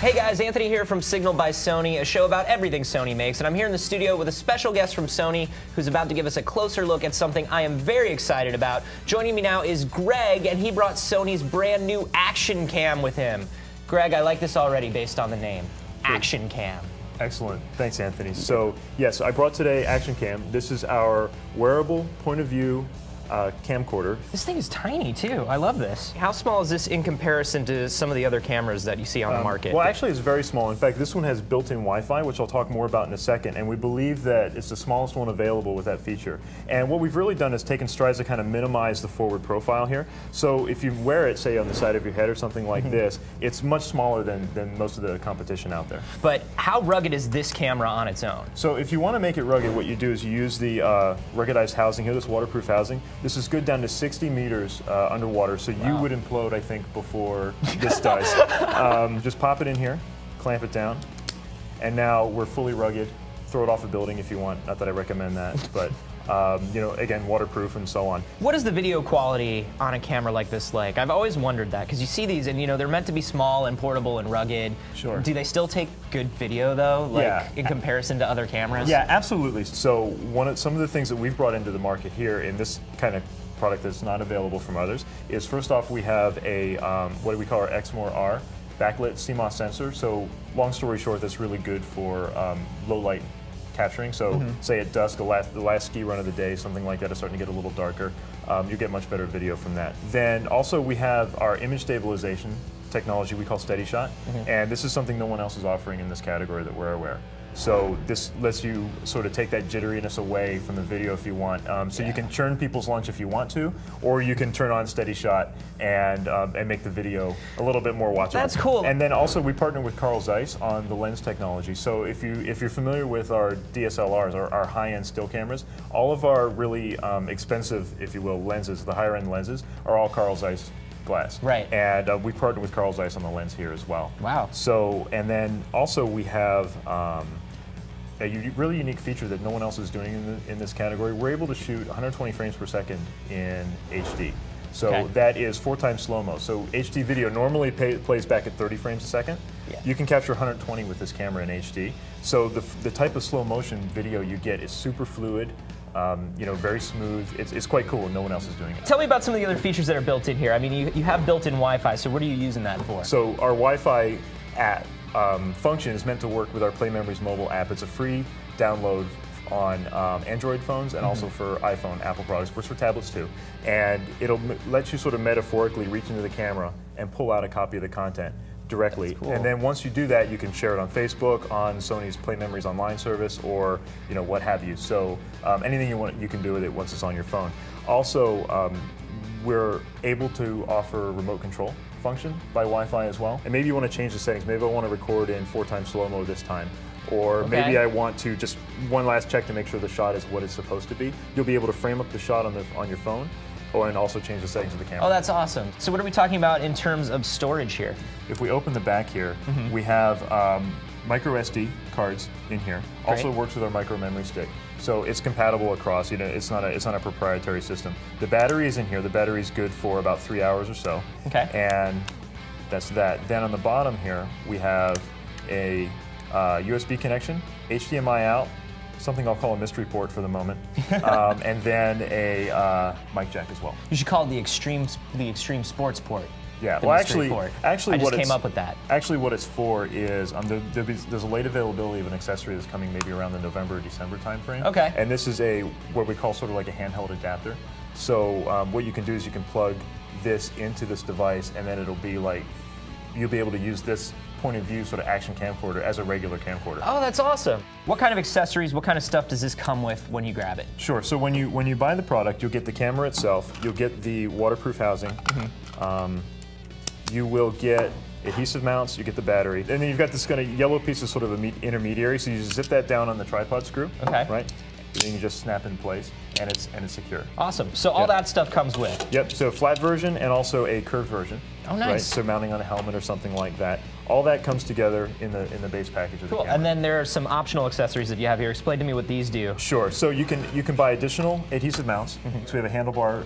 Hey guys, Anthony here from Signal by Sony, a show about everything Sony makes, and I'm here in the studio with a special guest from Sony who's about to give us a closer look at something I am very excited about. Joining me now is Greg, and he brought Sony's brand new Action Cam with him. Greg, I like this already based on the name, Action Cam. Excellent. Thanks, Anthony. So, yes, I brought today Action Cam. This is our wearable point of view camcorder. This thing is tiny too. I love this. How small is this in comparison to some of the other cameras that you see on the market? Well, actually, it's very small. In fact, this one has built-in Wi-Fi, which I'll talk more about in a second, and we believe that it's the smallest one available with that feature. And what we've really done is taken strides to kind of minimize the forward profile here. So if you wear it, say, on the side of your head or something like this, it's much smaller than most of the competition out there. But how rugged is this camera on its own? So if you want to make it rugged, what you do is you use the ruggedized housing here, this waterproof housing. This is good down to 60 meters underwater, so you would implode, I think, before this does. Just pop it in here, clamp it down, and now we're fully rugged. Throw it off a building if you want. Not that I recommend that, but you know, again, waterproof and so on. What is the video quality on a camera like this like? I've always wondered that, because you see these and, you know, they're meant to be small and portable and rugged. Sure. Do they still take good video though, like in comparison to other cameras? Yeah, absolutely. So some of the things that we've brought into the market here in this kind of product that's not available from others is, first off, we have a what we call our X-More-R backlit CMOS sensor. So long story short, that's really good for low light capturing. So say at dusk, the last ski run of the day, something like that is starting to get a little darker, you get much better video from that. Then also we have our image stabilization technology we call SteadyShot, and this is something no one else is offering in this category that we're aware. So this lets you sort of take that jitteriness away from the video if you want. So you can churn people's lunch if you want to, or you can turn on SteadyShot and make the video a little bit more watchable. That's cool. And then also we partner with Carl Zeiss on the lens technology. So if you're familiar with our DSLRs, our high-end still cameras, all of our really expensive, if you will, lenses, the higher-end lenses, are all Carl Zeiss glass. Right. And we partnered with Carl Zeiss on the lens here as well. Wow. So, and then also we have a really unique feature that no one else is doing in this category. We're able to shoot 120 frames per second in HD. So that is 4 times slow-mo. So HD video normally plays back at 30 frames a second. Yeah. You can capture 120 with this camera in HD. So the type of slow motion video you get is super fluid, you know, very smooth. It's quite cool, and no one else is doing it. Tell me about some of the other features that are built in here. I mean, you have built-in Wi-Fi, so what are you using that for? So our Wi-Fi app function is meant to work with our Play Memories mobile app. It's a free download on Android phones and also for iPhone, Apple products. Works for tablets too. And it'll let you sort of metaphorically reach into the camera and pull out a copy of the content directly. That's cool. And then once you do that, you can share it on Facebook, on Sony's Play Memories online service, or you know, what have you. So anything you want, you can do with it once it's on your phone. Also, we're able to offer remote control function by Wi-Fi as well. And maybe you want to change the settings. Maybe I want to record in 4 times slow-mo this time. Or maybe I want to just one last check to make sure the shot is what it's supposed to be. You'll be able to frame up the shot on your phone, and also change the settings of the camera. Oh, that's awesome. So what are we talking about in terms of storage here? If we open the back here, we have micro SD cards in here. Great. Also works with our micro memory stick. So it's compatible across. You know, it's not a proprietary system. The battery is in here. The battery is good for about 3 hours or so. Okay. And that's that. Then on the bottom here, we have a USB connection, HDMI out, something I'll call a mystery port for the moment, and then a mic jack as well. You should call it the extreme sports port. Yeah, well, actually, I just came up with that. Actually, what it's for is there's a late availability of an accessory that's coming maybe around the November or December timeframe. Okay. And this is what we call sort of like a handheld adapter. So what you can do is you can plug this into this device, and then it'll be like you'll be able to use this point of view sort of action camcorder as a regular camcorder. Oh, that's awesome. What kind of accessories, what kind of stuff does this come with when you grab it? Sure. So when you buy the product, you'll get the camera itself, you'll get the waterproof housing, you will get adhesive mounts, you get the battery, and then you've got this kind of yellow piece of sort of intermediary, so you just zip that down on the tripod screw, right? then you just snap in place, and it's secure. Awesome. So all that stuff comes with. Yep. So flat version and also a curved version. Oh, nice. Right. So mounting on a helmet or something like that. All that comes together in the base package of the camera. And then there are some optional accessories that you have here. Explain to me what these do. Sure. So you can buy additional adhesive mounts. So we have a handlebar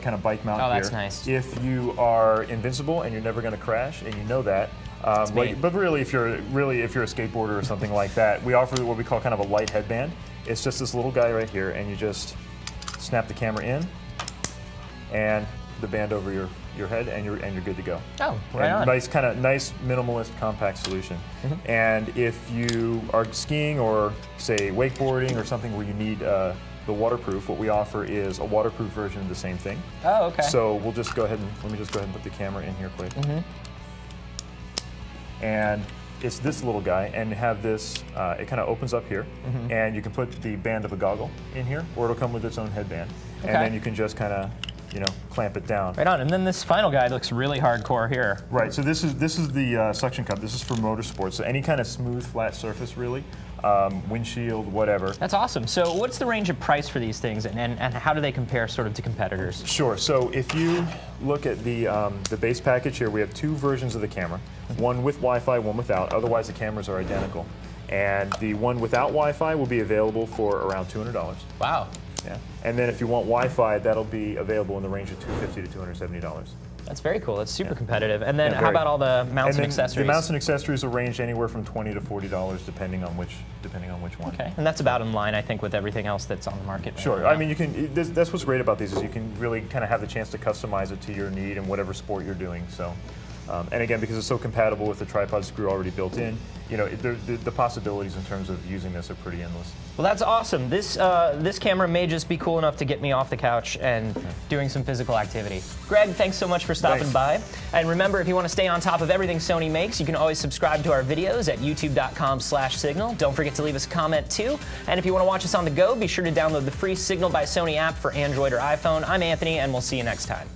kind of bike mount here. Oh, that's nice. If you are invincible and you're never going to crash, and you know that. But really, if you're a skateboarder or something like that, we offer what we call kind of a light headband. It's just this little guy right here, and you just snap the camera in, and the band over your head, and you're good to go. Oh, right on. Nice minimalist, compact solution. And if you are skiing or say wakeboarding or something where you need the waterproof, what we offer is a waterproof version of the same thing. Oh, okay. So we'll just go ahead and let me just go ahead and put the camera in here quick. And it's this little guy, and have this, it kind of opens up here, and you can put the band of a goggle in here, or it'll come with its own headband. And then you can just kind of, clamp it down. Right on. And then this final guy looks really hardcore here. Right. So this is the suction cup. This is for motorsports. So any kind of smooth, flat surface, really, windshield, whatever. That's awesome. So what's the range of price for these things, and how do they compare sort of to competitors? Sure. So if you look at the base package here, we have two versions of the camera. One with Wi-Fi, one without. Otherwise, the cameras are identical. And the one without Wi-Fi will be available for around $200. Wow. Yeah. And then if you want Wi-Fi, that'll be available in the range of $250 to $270. That's very cool. That's super competitive. And then how about all the mounts and accessories? The mounts and accessories will range anywhere from $20 to $40 depending on which one. Okay. And that's about in line, I think, with everything else that's on the market. Sure. I mean, you can. That's what's great about these is you can really kind of have the chance to customize it to your need and whatever sport you're doing. So. And again, because it's so compatible with the tripod screw already built in, the possibilities in terms of using this are pretty endless. Well, that's awesome. This camera may just be cool enough to get me off the couch and doing some physical activity. Greg, thanks so much for stopping by. And remember, if you want to stay on top of everything Sony makes, you can always subscribe to our videos at youtube.com/signal. Don't forget to leave us a comment too. And if you want to watch us on the go, be sure to download the free Signal by Sony app for Android or iPhone. I'm Anthony, and we'll see you next time.